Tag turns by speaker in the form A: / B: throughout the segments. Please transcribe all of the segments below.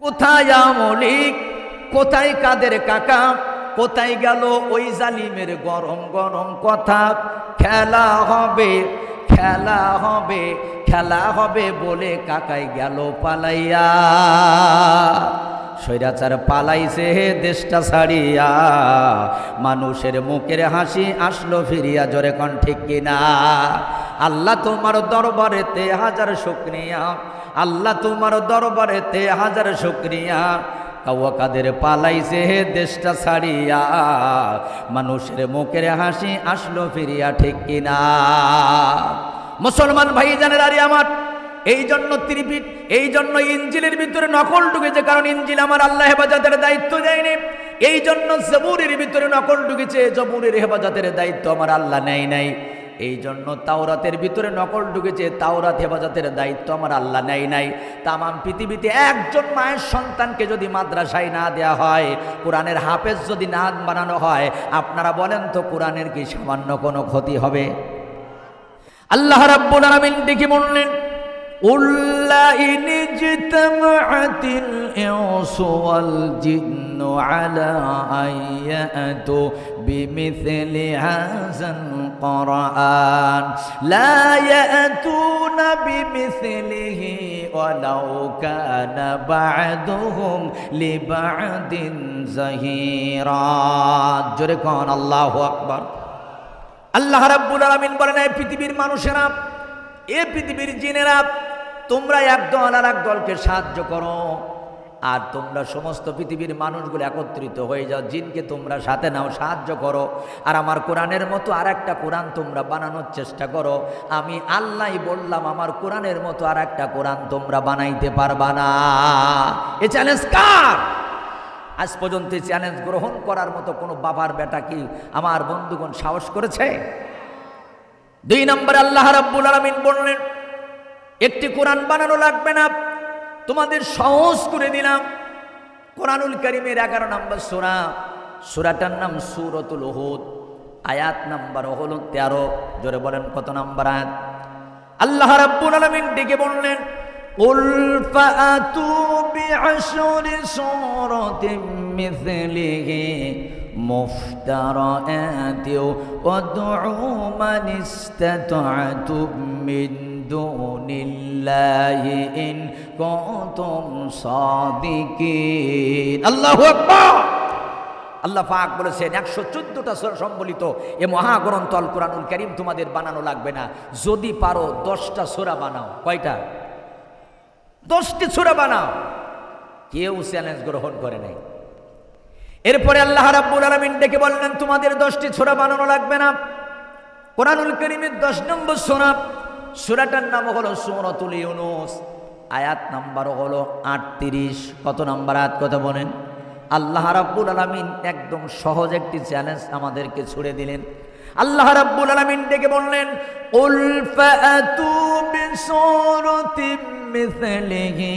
A: কোথায় আমলিক, কোথায় কাদের কাকা, কোথায় গেল ওই জালিমের গরম গরম কথা। খেলা হবে, খেলা হবে, খেলা হবে বলে কাকাই গেল পালাইয়া। স্বৈরাচার পালাইছে দেশটা ছাড়িয়া, মানুষের মুখের হাসি আসলো ফিরিয়া। জোরে কোন ঠিক কিনা? আল্লাহ তোমার দরবারেতে হাজার শুকরিয়া, আল্লাহ তোমার দরবারেতে হাজার শুকরিয়া। কাওয়া কাদের পালাইছে দেশটা ছাড়িয়া, মানুষের মুখের হাসি আসলো ফিরিয়া। ঠিক কিনা? মুসলমান ভাই জানেন আরে আমার, এই জন্য ত্রিপিট, এই জন্য ইঞ্জিলের ভিতরে নকল ঢুকেছে, কারণ ইঞ্জিল আমার আল্লাহ হেফাজতের দায়িত্ব দেয়নি। এই জন্য জবুরের ভিতরে নকল ঢুকেছে, জবুরের হেফাজতের দায়িত্ব আমার আল্লাহ নেয় নাই। এই জন্য তাওরাতের ভিতরে নকল ঢুকেছে, তাওরাত হেফাজতের দায়িত্ব আমার আল্লাহ নেয় নাই। তামাম পৃথিবীতে একজন মায়ের সন্তানকে যদি মাদ্রাসায় না দেয়া হয়, কোরআনের হাফেজ যদি না বানানো হয়, আপনারা বলেন তো কোরআনের কি সামান্য কোনো ক্ষতি হবে? আল্লাহ রাব্বুল আলামিন ডেকে বললেন, উল্লা ইন ইজতামাআতিল ইনসু ওয়াল জিন্নু আলা আইয়াতু বিমিথলি হাযাল কুরআন লা ইয়াতুনা বিমিথলিহি ওয়ালাউ কানা বা'দুহুম লিবা'দিন যাহিরা। জোরে কোন আল্লাহু আকবার। আল্লাহ রাব্বুল আলামিন বলেন, এই পৃথিবীর মানুষেরা, এ পৃথিবীর জিনেরা, তোমরা এক দল আর এক দলকে সাহায্য করো, আর তোমরা সমস্ত পৃথিবীর মানুষগুলো একত্রিত হয়ে যাও, জিনকে তোমরা সাথে নাও, সাহায্য করো, আর আমার কোরআনের মতো আর একটা কোরআন তোমরা বানানোর চেষ্টা করো। আমি আল্লাহই বললাম, আমার কোরআনের মতো আর একটা কোরআন তোমরা বানাইতে পারবা না। এ চ্যালেঞ্জ কার? আজ পর্যন্ত চ্যালেঞ্জ গ্রহণ করার মতো কোনো বাবার বেটা কি আমার বন্ধুগণ সাহস করেছে? 2 নম্বরে আল্লাহ রাব্বুল আলামিন বললেন, একটি কোরআন বানানো লাগবে না, তোমাদের সহজ করে দিলাম। কোরআনুল কারীমের 11 নম্বর সূরা, সূরাটার নাম সূরাতুল হুদ, আয়াত নাম্বার হলো 13। জোরে বলেন কত নম্বর আয়াত? আল্লাহ রাব্বুল আলামিন ডেকে বললেন, কুল ফাআতু বিআশরি সূরাতিন মিছলিহি মুফতারাআতিন ওয়াদউ মান ইসতাতা'তুম মিন দুনিল্লাহি ইন কুনতুম সাদিকিন। আল্লাহু আকবার। আল্লাহ পাক বলেছেন, 114টা সূরা সম্বলিত এ মহাগ্রন্থ আল কোরআনুল কারীম তোমাদের বানানো লাগবে না, যদি পারো 10টা সূরা বানাও। কয়টা? 10টি সূরা বানাও। কেউ চ্যালেঞ্জ গ্রহণ করে নাই। এরপরে আল্লাহ রাব্বুল আলামিন ডেকে বললেন, তোমাদের 10টি সূরা বানানো লাগবে না। কোরআনুল কারীমের 10 নম্বর সূরা, সূরাটার নাম হলো সূরাতুল ইউনূস, আয়াত নাম্বার হলো 38। কত নাম্বার আয়াত কথা বলেন? আল্লাহ রাব্বুল আলামিন একদম সহজ একটি চ্যালেঞ্জ আমাদেরকে ছুড়ে দিলেন। আল্লাহ রাব্বুল আলামিন ডেকে বললেন, কুল ফাআতু বিসূরাতিন মিছলিহি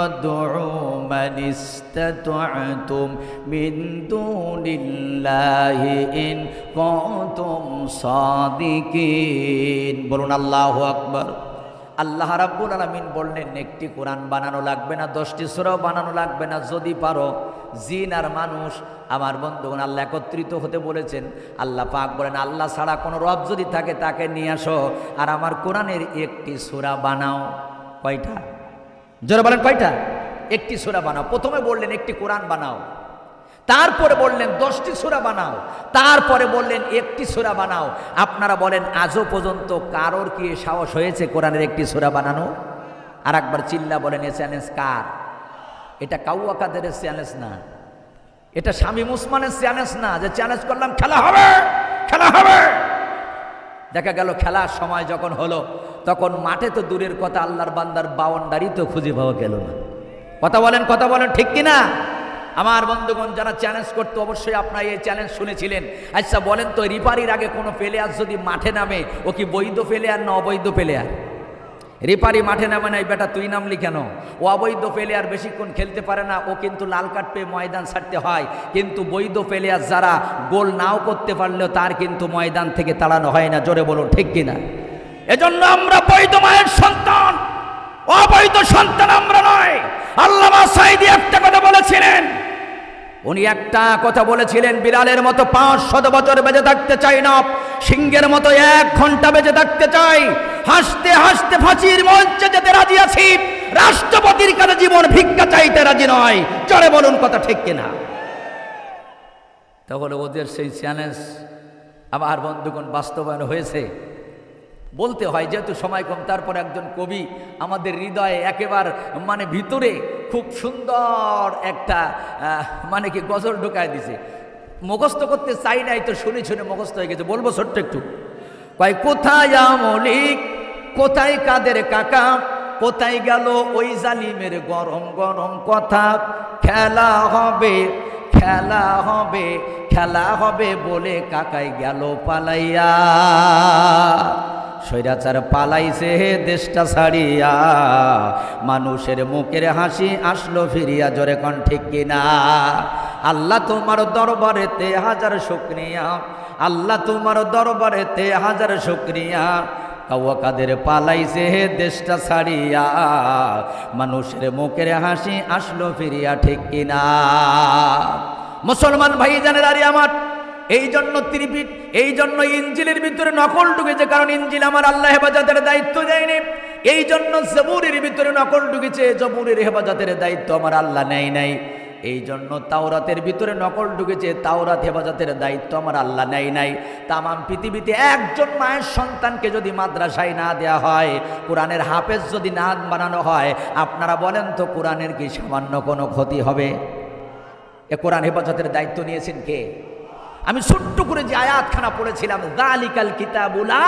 A: আদউ মান ইসতাতা'তুম মিন দুনিল্লাহি ইন কুনতুম সাদিকিন। বলুন আল্লাহু আকবার। আল্লাহ রাব্বুল আলামিন বললেন, একটি কোরআন বানানো লাগবে না, 10টি সূরাও বানানো লাগবে না, যদি পারো জিন আর মানুষ, আমার বন্ধুগণ, আল্লাহ একত্রিত হতে বলেছেন। আল্লাহ পাক বলেন, আল্লাহ ছাড়া কোনো রব যদি থাকে তাকে নিয়ে আসো, আর আমার কোরআনের একটি সূরা বানাও। কয়টা? জোরে বলেন কয়টা? একটি সূরা বানাও। প্রথমে বললেন একটি কোরআন বানাও, তারপরে বললেন 10টি সূরা বানাও, তারপরে বললেন একটি সূরা বানাও। আপনারা বলেন, আজও পর্যন্ত কারোর কি সাহস হয়েছে কোরআনের একটি সূরা বানানো? আর একবার চিল্লা বলেন, এ চ্যালেঞ্জ কার? এটা কাউয়া কাদেরের চ্যালেঞ্জ না, এটা শামীম ওসমানের চ্যালেঞ্জ না, যে চ্যালেঞ্জ করলাম খেলা হবে, খেলা হবে। দেখা গেল খেলার সময় যখন হলো, তখন মাঠে তো দূরের কথা, আল্লাহর বান্দার বাউন্ডারি তো খুঁজে পাওয়া গেল না। কথা বলেন, কথা বলেন, ঠিক কিনা? আমার বন্ধুগণ, যারা চ্যালেঞ্জ করতো অবশ্যই আপনারা এই চ্যালেঞ্জ শুনেছিলেন। আচ্ছা বলেন তো, রিফারির আগে কোনো প্লেয়ার যদি মাঠে নামে, ও কি বৈধ প্লেয়ার না অবৈধ প্লেয়ার? রেফারি মাঠে নামে নাই, বেটা তুই নামলি কেন? ও অবৈধ প্লেয়ার, বেশিক্ষণ খেলতে পারে না, ও কিন্তু লাল কার্ড পেয়ে ময়দান ছাড়তে হয়। কিন্তু বৈধ প্লেয়ার যারা গোল নাও করতে পারলেও তার কিন্তু ময়দান থেকে তাড়ানো হয় না। জোরে বলুন ঠিক কিনা? এজন্য আমরা বৈধ মায়ের সন্তান, অবৈধ সন্তান আমরা নয়। আল্লামা সাঈদী একটা উনি একটা কথা বলেছিলেন, বিলালের মতো 500 বছর বেঁচে থাকতে চাই না, সিংহের মতো 1 ঘন্টা বেঁচে থাকতে চাই, হাসতে হাসতে ফাঁসির মঞ্চে যেতে রাজি আছি, রাষ্ট্রপতির কাছে জীবন ভিক্ষা চাইতে রাজি নয়। চলে বলুন কথা ঠিক কিনা? তাহলে ওদের সেই চ্যালেঞ্জ আবার বন্ধুগণ বাস্তবায়ন হয়েছে। বলতে হয় যেহেতু সময় কম, তারপর একজন কবি আমাদের হৃদয়ে একেবারে মানে ভিতরে খুব সুন্দর একটা মানে কি গজল ঢুকায় দিছে। মুখস্থ করতে চাই নাই তো শুনে শুনে মুখস্থ হয়ে গেছে, বলবো ছোট্ট একটু। কয় কোথায় আমলিক, কোথায় কাদের কাকা, কোথায় গেল ওই জালিমের গরম গরম কথা, খেলা হবে খেলা হবে খেলা হবে বলে কাকাই গেল পালাইয়া, স্বৈরাচার পালাইছে দেশটা ছাড়িয়া, মানুষের মুখের হাসি আসলো ফিরিয়া, জোরে কোন ঠিক কিনা? আল্লাহ তোমার দরবারেতে হাজার শুকরিয়া, আল্লাহ তোমার দরবারেতে হাজার শুকরিয়া, কাওয়া কাদের পালাইছে দেশটা ছাড়িয়া, মানুষের মুখের হাসি আসলো ফিরিয়া, ঠিক কিনা? মুসলমান ভাই জানেন আরে আমার, এই জন্য ত্রিপিট, এই জন্য ইঞ্জিলের ভিতরে নকল ঢুকেছে, কারণ ইঞ্জিল আমার আল্লাহ হেফাজতের দায়িত্ব দেয়নি। এই জন্য জবুরের ভিতরে নকল ঢুকেছে, জবুরের হেফাজতের দায়িত্ব আমার আল্লাহ নেয় নাই। এই জন্য তাওরাতের ভিতরে নকল ঢুকেছে, তাওরাত হেফাজতের দায়িত্ব আমার আল্লাহ নেয় নাই। তামাম পৃথিবীতে একজন মায়ের সন্তানকে যদি মাদ্রাসায় না দেয়া হয়, কোরআনের হাফেজ যদি না বানানো হয়, আপনারা বলেন তো কোরআনের কি সামান্য কোনো ক্ষতি হবে? এ কোরআন হেফাজতের দায়িত্ব নিয়েছেন কে? আমি ছোট্ট করে যে আয়াতখানা পড়েছিলাম, যালিকাল কিতাবু লা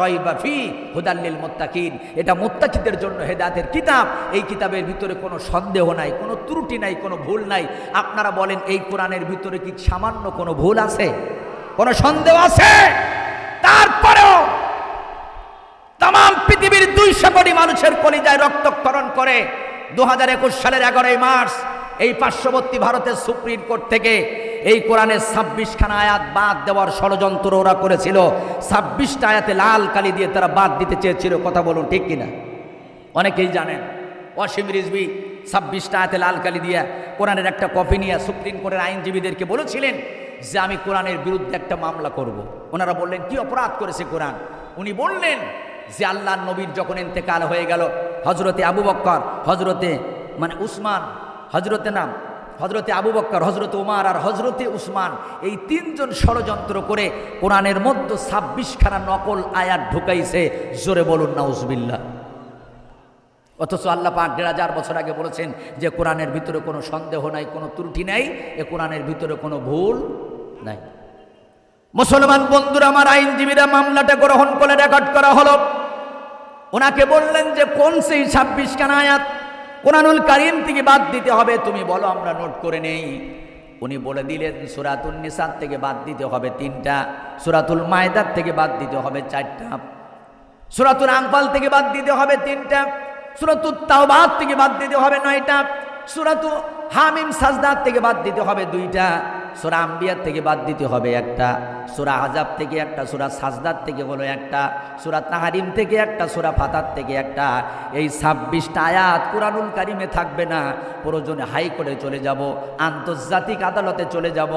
A: রাইবা ফি হুদাল লিল মুত্তাকিন, এটা মুত্তাকিদের জন্য হেদায়েতের কিতাব। এই কিতাবের ভিতরে কোনো সন্দেহ নাই, কোনো ত্রুটি নাই, কোনো ভুল নাই। আপনারা বলেন এই কোরআনের ভিতরে কি সামান্য কোনো ভুল আছে, কোনো সন্দেহ আছে? তারপরেও তাম পৃথিবীর 200 কোটি মানুষের কলিজায় রক্তক্ষরণ করে 2021 সালের 11 মার্চ এই পার্শ্ববর্তী ভারতের সুপ্রিম কোর্ট থেকে এই কোরআনের 26খানা আয়াত বাদ দেওয়ার ষড়যন্ত্র ওরা করেছিল। 26টা আয়াতে লাল কালি দিয়ে তারা বাদ দিতে চেয়েছিল, কথা বলুন ঠিক কিনা? অনেকেই জানেন ওয়াসিম রিজভী 26টা আয়াতে লাল কালি দিয়ে কোরআনের একটা কপি নিয়ে সুপ্রিম কোর্টের আইনজীবীদেরকে বলেছিলেন যে আমি কোরআনের বিরুদ্ধে একটা মামলা করব। ওনারা বললেন কি অপরাধ করেছে কোরআন? উনি বললেন যে আল্লাহর নবীর যখন ইন্তেকাল হয়ে গেল, হজরতে আবু বকর, হজরতে মানে উসমান, হজরতে আবু বকর, হজরত উমার আর হজরতে উসমান, এই 3 জন ষড়যন্ত্র করে কোরআনের মধ্যে 26খানা নকল আয়াত ঢুকাইছে। জোরে বলুন নাউজুবিল্লাহ। অথচ আল্লাহ পাক 1500 বছর আগে বলেছেন যে কোরআনের ভিতরে কোনো সন্দেহ নাই, কোনো ত্রুটি নাই, এ কোরআনের ভিতরে কোনো ভুল নাই। মুসলমান বন্ধুরা আমার, আইনজীবীরা মামলাটা গ্রহণ করে রেকর্ড করা হলো। ওনাকে বললেন যে কোন সেই 26খানা আয়াত কোরআনুল কারীম থেকে বাদ দিতে হবে, তুমি বলো আমরা নোট করে নেই। উনি বলে দিলেন সূরাতুন নিসা থেকে বাদ দিতে হবে 3টা, সূরাতুল মায়দা থেকে বাদ দিতে হবে 4টা, সূরাতুল আনফাল থেকে বাদ দিতে হবে 3টা, সূরাতুত তাওবা থেকে বাদ দিতে হবে 9টা, সূরাতু হামিম সাজদা থেকে বাদ দিতে হবে 2টা, সূরা আম্বিয়া থেকে বাদ দিতে হবে 1টা, সূরা আহজাব থেকে 1টা, সূরা সাজদার থেকে হলো 1টা, সূরা তাহরিম থেকে 1টা, সূরা ফাতার থেকে 1টা। এই 26টা আয়াত কোরআনুল কারীমে থাকবে না। প্রয়োজনে হাইকোর্টে চলে যাব, আন্তর্জাতিক আদালতে চলে যাব,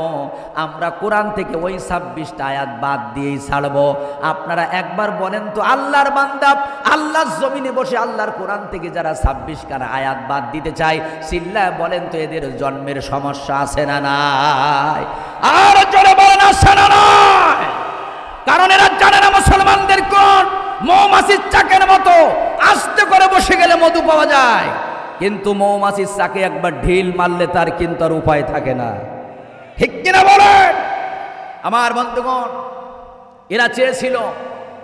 A: আমরা কোরআন থেকে ওই 26টা আয়াত বাদ দিয়েই ছাড়ব। আপনারা একবার বলেন তো, আল্লাহর বান্দা আল্লাহর জমিনে বসে আল্লাহর কোরআন থেকে যারা 26খানা আয়াত বাদ দিতে চায়, চিল্লায় বলেন তো এদের জন্মের সমস্যা আছে না নাই? আর জোরে বলেন আছে না নাই? কারণ এরা জানে না মুসলমানদের কোন মৌমাছির চাকের মতো আস্তে করে বসে গেলে মধু পাওয়া যায়, কিন্তু মৌমাছির চাকে একবার ঢিল মারলে তার কিন্তু আর উপায় থাকে না, ঠিক কিনা বলেন? আমার বন্ধুগণ, এরা চেয়েছিল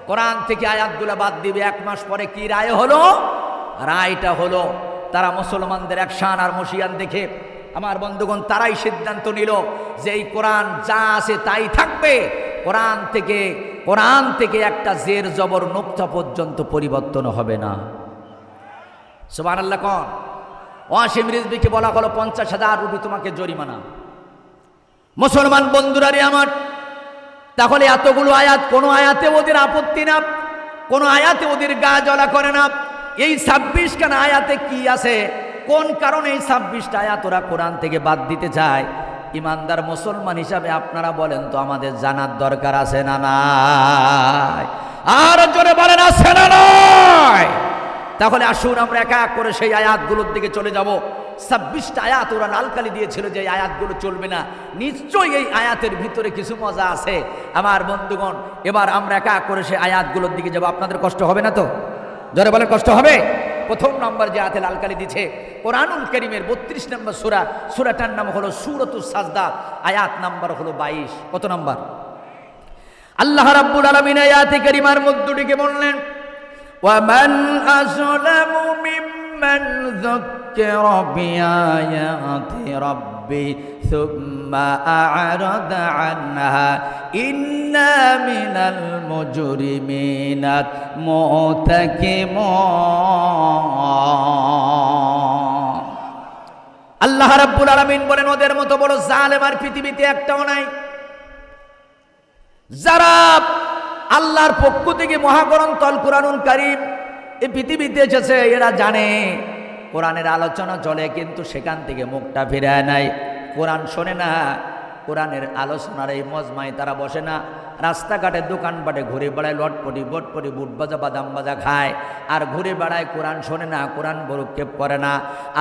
A: কোরআন থেকে আয়াতগুলো বাদ দিবে। 1 মাস পরে কি রায় হলো? রায়টা হলো তারা মুসলমানদের অ্যাকশন আর মশিয়ান দেখে আমার বন্ধুগণ তারাই সিদ্ধান্ত নিল যে এই কোরআন যা আছে তাই থাকবে। কোরআন থেকে একটা জের জবর নুক্তা পর্যন্ত পরিবর্তন হবে না। সুবহানাল্লাহ। কোন ওয়াসিম রিজভীকে বলা হলো 50,000 রুপি তোমাকে জরিমানা। মুসলমান বন্ধুরা রে আমার, তাহলে এতগুলো আয়াত, কোনো আয়াতে ওদের আপত্তি না, কোনো আয়াতে ওদের গা জ্বলা করে না। এই 26খানা আয়াতে কি আছে? কোন কারণে এই 26টা আয়াত ওরা কোরআন থেকে বাদ দিতে চায়? ইমানদার মুসলমান হিসাবে আপনারা বলেন তো আমাদের জানার দরকার আছে না নাই? আর জোরে বলেন আছে না নাই? তাহলে আসুন আমরা এক এক করে সেই আয়াতগুলোর দিকে চলে যাব। 26টা আয়াত ওরা লালকালি দিয়েছিল যে আয়াতগুলো চলবে না, নিশ্চয়ই এই আয়াতের ভিতরে কিছু মজা আছে। আমার বন্ধুগণ, এবার আমরা এক এক করে সেই আয়াতগুলোর দিকে যাব। আপনাদের কষ্ট হবে না তো? জোরে বলেন কষ্ট হবে? প্রথম নম্বর যে আয়াতে লালকালি দিচ্ছে কোরআনুল কারীমের 32 নম্বর সূরা, সূরাটার নাম হলো সূরাতুস সাজদা, আয়াত নাম্বার হলো 22। কত নম্বর? আল্লাহ রাব্বুল আলামিন আয়াতে কারিমার মধ্যটিকে বললেন, ওয়ামান আযলামু মিম্মান যাক্কারা বিআয়াতি রাব্বি সুম্মা আ'রাদা আনহা ইন্না মিনাল মুজরিমিনা মুতাকিমুন। আল্লাহ রাব্বুল আলামিন বলেন, ওদের মতো বড় জালেম আর পৃথিবীতে একটাও নাই। যারা আল্লাহর পক্ষ থেকে মহাগ্রন্থ আল কোরআনুল কারীম এই পৃথিবীতে এসেছে, এরা জানে কোরআনের আলোচনা চলে, কিন্তু সেখান থেকে মুখটা ফিরায় নাই, কোরআন শোনে না, কোরআনের আলোচনার এই মজমায় তারা বসে না, রাস্তাঘাটে দোকানপাটে ঘুরে বেড়ায়, লটপটি বটপটি বুট বাজা বাদাম বাজা খায় আর ঘুরে বেড়ায়, কোরআন শোনে না, কোরআন ভ্রুক্ষেপ করে না।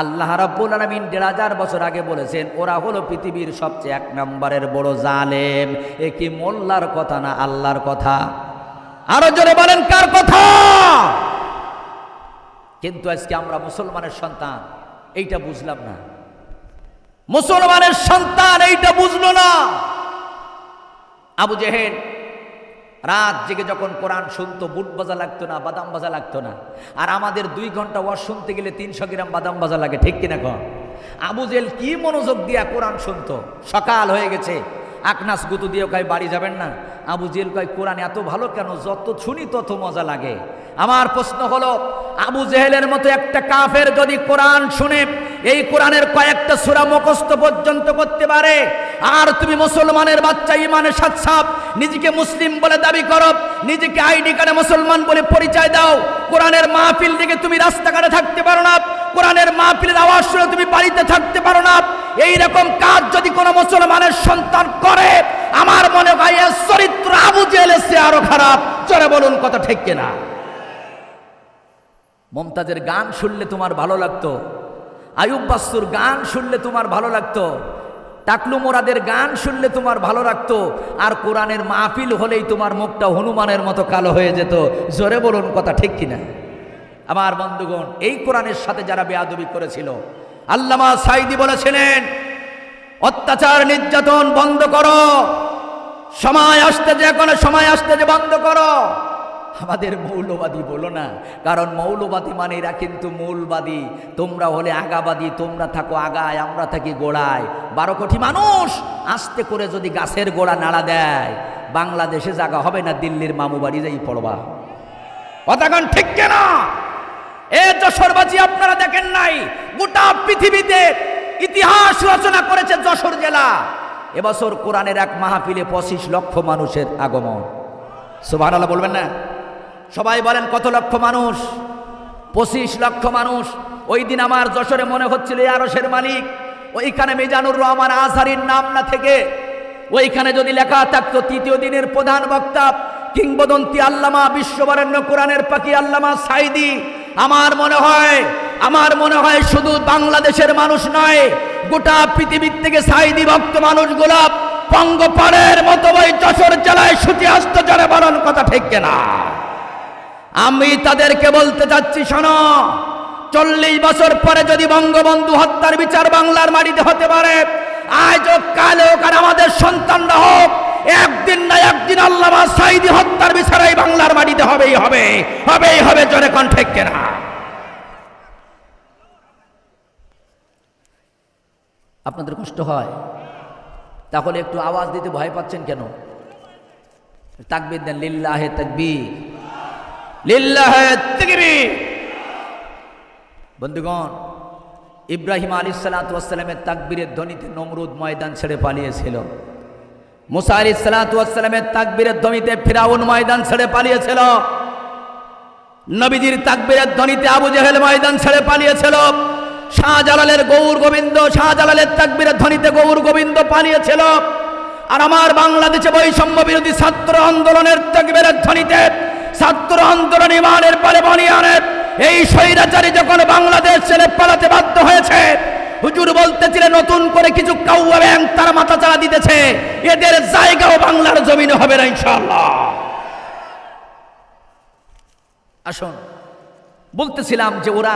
A: আল্লাহ রাব্বুল আলামিন ১,৫০০ বছর আগে বলেছেন ওরা হলো পৃথিবীর সবচেয়ে ১ নম্বরের বড় জালেম। এ কি মোল্লার কথা না আল্লাহর কথা? আরো জোরে বলেন কার কথা? কিন্তু আজকে আমরা মুসলমানের সন্তান এইটা বুঝলাম না, মুসলমানের সন্তান এইটা বুঝলো না। আবু জেহেল রাত জেগে যখন কোরআন শুনতো, বুট বাজা লাগতো না, বাদাম বাজা লাগতো না। আর আমাদের 2 ঘন্টা ওয়াজ শুনতে গেলে 300 গ্রাম বাদাম বাজা লাগে, ঠিক কিনা কন? আবু জেহেল কি মনোযোগ দিয়া কোরআন শুনতো। সকাল হয়ে গেছে, আকনাস গুতু দিয়ে কয় বাড়ি যাবেন না? আবু জেহেল কয় কোরআন এত ভালো কেন, যত শুনি তত মজা লাগে। আমার প্রশ্ন হলো, আবু জেহেলের মতো একটা কাফের যদি কোরআন শুনে এই কোরআনের কয়েকটা সূরা মুখস্থ পর্যন্ত করতে পারে, আর তুমি মুসলমানের বাচ্চা ইমানের সাথে নিজেকে মুসলিম বলে দাবি করো, নিজেকে আইডি কার্ডে মুসলমান বলে পরিচয় দাও, কোরআনের মাহফিল থেকে তুমি রাস্তাঘাটে থাকতে পারো না, কোরআনের মাহফিলের আওয়াজ শুনে তুমি বাড়িতে থাকতে পারো না, এই রকম কাজ যদি কোনো মুসলমানের সন্তান করে, আমার মনে হয় এর চরিত্র আবু জেহেলের চেয়ে আরো খারাপ। জোরে বলুন কথা ঠিক কিনা? মুমতাজের গান শুনলে তোমার ভালো লাগতো, আয়ুব বাস্তুর গান শুনলে তোমার ভালো লাগতো, টাকলু মোরাদের গান শুনলে তোমার ভালো লাগতো, আর কোরআনের মাহফিল হলেই তোমার মুখটা হনুমানের মতো কালো হয়ে যেত। জোরে বলুন কথা ঠিক কিনা? আমার বন্ধুগণ, এই কোরআনের সাথে যারা বেয়াদবি করেছিল, আল্লামা সাঈদী বলেছিলেন অত্যাচার নির্যাতন বন্ধ করো, সময় আসতে যে কোনো সময় আসতে যে বন্ধ করো। আমাদের মৌলবাদী বলো না, কারণ মৌলবাদী মানে এরা কিন্তু মূলবাদী। তোমরা হলে আগাবাদী, তোমরা থাকো আগায়, আমরা থাকি গোড়ায়। 12 কোটি মানুষ আস্তে করে যদি গাছের গোড়া নাড়া দেয়, বাংলাদেশে জায়গা হবে না, দিল্লির মামু বাড়ি যাই পড়বা। কথাগান ঠিক কেনা? এ যশোরবাসী আপনারা দেখেন নাই, গোটা পৃথিবীতে ইতিহাস রচনা করেছে যশোর জেলা। এবছর কোরআনের এক মাহফিলে 25 লক্ষ মানুষের আগমন। সুবহানাল্লাহ বলবেন না? সবাই বলেন কত লক্ষ মানুষ? 25 লক্ষ মানুষ। ওই দিন আমার যশোরে মনে হচ্ছিল আরশের মালিক, ওইখানে মিজানুর রহমান আজহারীর নাম না থেকে ওইখানে যদি লেখা থাকতো তৃতীয় দিনের প্রধান বক্তা কিংবদন্তি আল্লামা বিশ্ববরেণ্য কোরআনের পাখি আল্লামা সাঈদী, আমার মনে হয় শুধু বাংলাদেশের মানুষ নয়, গোটা পৃথিবীর থেকে সাঈদী ভক্ত মানুষগুলো পঙ্গপালের মতো ওই যশোর জেলায় ছুটে আসতে যারা বলেন কথা ঠিক কিনা? আমি তাদেরকে বলতে চাচ্ছি, শোনো, 40 বছর পরে যদি বঙ্গবন্ধু হত্যার বিচার বাংলার মাটিতে হতে পারে, আজ হোক কাল হোক আর আমাদের সন্তানরা হোক, একদিন না একদিন আল্লামা সাঈদী হত্যার বিচার এই বাংলার মাটিতে হবেই হবে। জোরে কোন ঠিক কিনা? আপনাদের কষ্ট হয়? তাহলে একটু আওয়াজ দিতে ভয় পাচ্ছেন কেন? তাকবীর দেন, লিল্লাহে তাকবীর, লিল্লাহে তাকবীর। বন্ধুগণ, ইব্রাহিম আলাইহিসসালাতু ওয়াসসালামের তাকবীরের ধ্বনিতে নমরুদ ময়দান ছেড়ে পালিয়েছিল। মুসা আলাইহিসসালাতু ওয়াসসালামের তাকবীরের ধ্বনিতে ফিরাউন ময়দান ছেড়ে পালিয়েছিল। নবীজির তাকবীরের ধ্বনিতে আবু জেহেল ময়দান ছেড়ে পালিয়েছিল। শাহজালালের গৌর গোবিন্দ, শাহজালালের তাকবীরের ধ্বনিতে গৌর গোবিন্দ পালিয়েছিল। আর আমার বাংলাদেশে বৈষম্য বিরোধী ছাত্র আন্দোলনের তাকবীরের ধ্বনিতে ছাত্র আন্দোলন ইমানের পরে বনিয়ানের এই স্বৈরাচারী যখন বাংলাদেশ ছেড়ে পালাতে বাধ্য হয়েছে, হুজুর বলতেছিলেন নতুন করে কিছু কাউয়া ব্যাংক তারা মাথা চাড়া দিতেছে, এদের জায়গাও বাংলার জমিনে হবে না ইনশাআল্লাহ। আসুন, বলতেছিলাম যে ওরা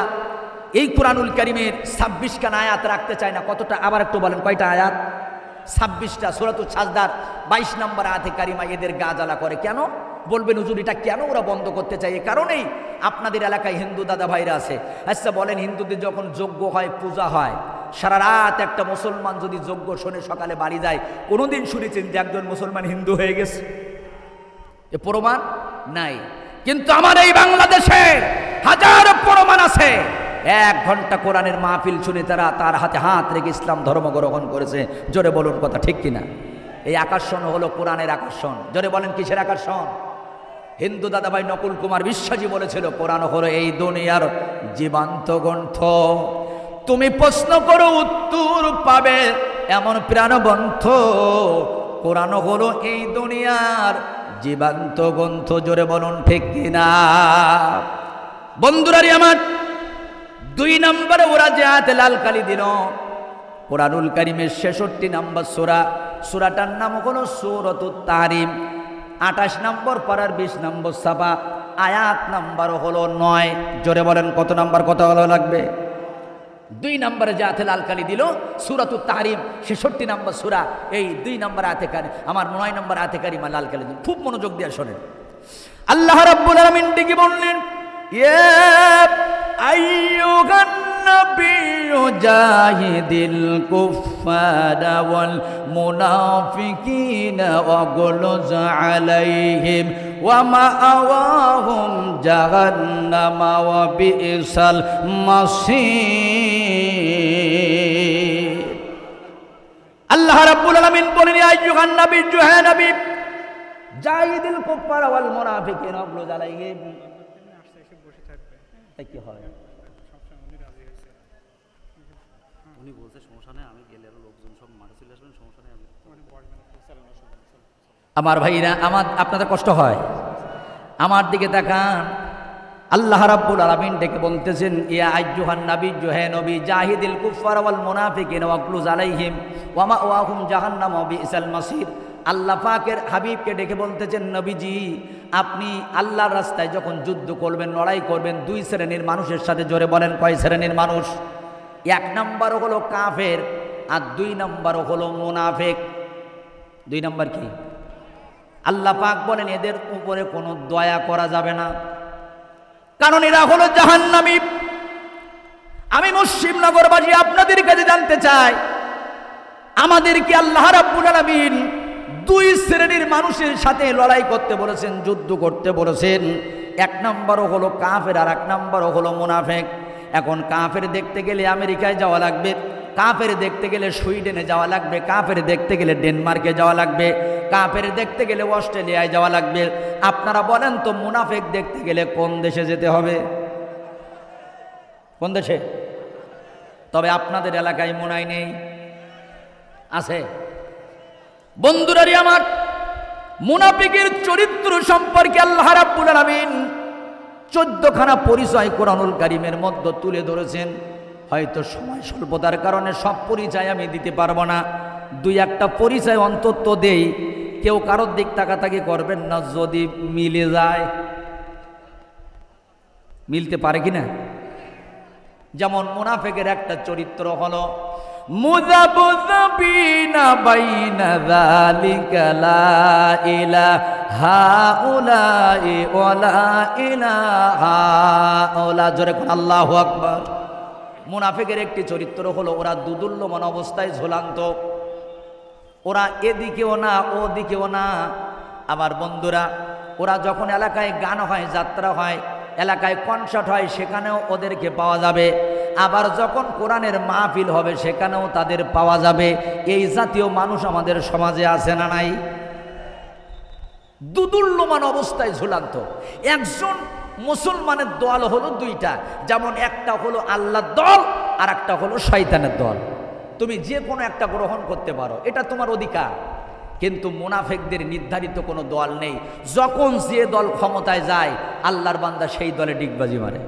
A: এই কুরআনুল কারীমের 26খানা আয়াত রাখতে চায় না। কতটা? আবার একটু বলেন, কয়টা আয়াত? 26টা। সূরাতুল সাজদার 22 নম্বর আয়াতে কারিমা এদের গা জ্বালা করে। কেন বলবেন হুজুর, এটা কেন ওরা বন্ধ করতে চায়? এ কারণেই আপনাদের এলাকায় হিন্দু দাদা ভাইরা আছে। আচ্ছা বলেন, হিন্দুদের যখন যজ্ঞ হয়, পূজা হয়, সারা রাত একটা মুসলমান যদি যজ্ঞ শোনে সকালে বাড়ি যায়, কোনোদিন শুনেছেন যে একজন মুসলমান হিন্দু হয়ে গেছে? এ প্রমাণ নাই। কিন্তু আমার এই বাংলাদেশে হাজারো প্রমাণ আছে। 1 ঘন্টা কোরআনের মাহফিল শুনে তারা তার হাতে হাত রেখে ইসলাম ধর্ম গ্রহণ করেছে। জোরে বলুন, কথা ঠিক কিনা? এই আকর্ষণ হলো কোরআনের আকর্ষণ। জোরে বলেন, কিসের আকর্ষণ? হিন্দু দাদাভাই নকুল কুমার বিশ্বাসী বলেছিল, কোরআন হলো এই দুনিয়ার জীবন্ত গ্রন্থ। তুমি প্রশ্ন করো উত্তর পাবে এমন প্রাণবন্ত। কোরআন হলো এই দুনিয়ার জীবন্ত গ্রন্থ। জোরে বলুন, ঠিক কিনা? বন্ধুরারি আমার, 2 নম্বরে ওরা যে আয়াতে লাল কালি দিল, কোরআনুল কারীমের 66 নম্বর সূরা, সূরাটার নাম হলো সূরাতুত তাহরিম। 28 নম্বর পারার 20 নম্বর সাফা, আয়াত নাম্বার হলো 9। জোরে বলেন, কত নাম্বার? কত হলো লাগবে? 2 নম্বরে যে আয়াতে লাল কালি দিল সূরাতুত তাহরিম, 66 নম্বর সূরা, এই 2 নম্বর আয়াতে কারি আমার 9 নম্বর আয়াতে কারিমা লাল কালি দিল। খুব মনোযোগ দিয়ে শোনেন। আল্লাহ রাব্বুল আলামিন ডেকে বললেন, ইয়া আইয়ুহান নাবিয়্যু জাহিদিল কুফফারা ওয়াল মুনাফিকিনা ওয়াগলুজ আলাইহিম ওয়া মাআওয়াহুম জাহান্নাম ওয়া বিইসাল মাসীর। আল্লাহ রাব্বুল আলামিন বলেন, ইয়া আইয়ুহান নাবিয়্যু, হে নবী, জাহিদিল কুফফারা ওয়াল মুনাফিকিনা ওয়াগলুজ আলাইহিম। কি হয়? উনি বলছে সমস্যা নেই, আমি গেলে লোকজন সব মাঠে চলে আসবেন, সমস্যা নেই। আমার ভাইরা, আপনাদের কষ্ট হয়? আমার দিকে তাকান। আল্লাহ রাব্বুল আলামিন ডেকে বলতেছেন, ইয়া আইয়ুহান নাবিয়্যু, হে নবী, জাহিদিল কুফফারা ওয়াল মুনাফিকিনা ওয়াগলুজ আলাইহিম ওয়া মাওয়াহুম জাহান্নাম ওয়া বিইসাল মাসির। আল্লাহ পাকের হাবিবকে ডেকে বলতেছেন, নবীজি, আপনি আল্লাহর রাস্তায় যখন যুদ্ধ করবেন, লড়াই করবেন, 2 শ্রেণীর মানুষের সাথে। জোরে বলেন, কয় শ্রেণীর মানুষ? 1 নম্বর হলো কাফের, আর 2 নম্বর হলো মুনাফিক। 2 নম্বর কি? আল্লাহ পাক বলেন, এদের উপরে কোনো দয়া করা যাবে না, কারণ এরা হলো জাহান্নামী। আমি মুসলিম নগরবাসী আপনাদের কাছে জানতে চাই, আমাদেরকে আল্লাহ রাব্বুল আলামিন 2 শ্রেণীর মানুষের সাথে লড়াই করতে বলেছেন, যুদ্ধ করতে বলেছেন। 1 নম্বর হলো কাফের, আর 1 নম্বর হলো মুনাফিক। এখন কাফের দেখতে গেলে আমেরিকায় যাওয়া লাগবে, কাফের দেখতে গেলে সুইডেনে যাওয়া লাগবে, কাফের দেখতে গেলে ডেনমার্কে যাওয়া লাগবে, কাফের দেখতে গেলে অস্ট্রেলিয়ায় যাওয়া লাগবে। আপনারা বলেন তো, মুনাফিক দেখতে গেলে কোন দেশে যেতে হবে? কোন দেশে? তবে আপনাদের এলাকায় মনে হয় নেই, আছে? বন্ধুরারি আমার, মুনাফিকের চরিত্র সম্পর্কে আল্লাহ রাব্বুল আলামিন 14খানা পরিচয় কোরআনুল কারীমের মধ্যে তুলে ধরেছেন। হয়তো সময় স্বল্পতার কারণে সব পরিচয় আমি দিতে পারবো না, 2-1টা পরিচয় অন্তত দেই। কেউ কারোর দিক তাকাতাকি করবেন না, যদি মিলে যায়। মিলতে পারে কিনা? যেমন মুনাফিকের একটা চরিত্র হলো মুযাবযাবিনা বাইনা যালিকা লা ইলাহা উলাই ওয়া লা ইলাহা উলা। জোরে কোন আল্লাহু আকবার। মুনাফিকের একটি চরিত্র হলো ওরা দুদুল্যমান অবস্থায় ঝুলান্ত, ওরা এদিকেও না ওদিকেও না। আবার বন্ধুরা, ওরা যখন এলাকায় গান হয়, যাত্রা হয়, এলাকায় কনসার্ট হয়, সেখানেও ওদেরকে পাওয়া যাবে। আবার যখন কোরআনের মাহফিল হবে, সেখানেও তাদের পাওয়া যাবে। এই জাতীয় মানুষ আমাদের সমাজে আছে না নাই? দুদুল্যমান অবস্থায় ঝুলান্ত। একজন মুসলমানের দল হলো 2টা, যেমন একটা হলো আল্লাহর দল, আর একটা হলো শয়তানের দল। তুমি যে কোনো একটা গ্রহণ করতে পারো, এটা তোমার অধিকার। কিন্তু মুনাফিকদের নির্ধারিত কোনো দল নেই। যখন যে দল ক্ষমতায় যায় আল্লাহর বান্দা সেই দলে ডিগবাজি মারে।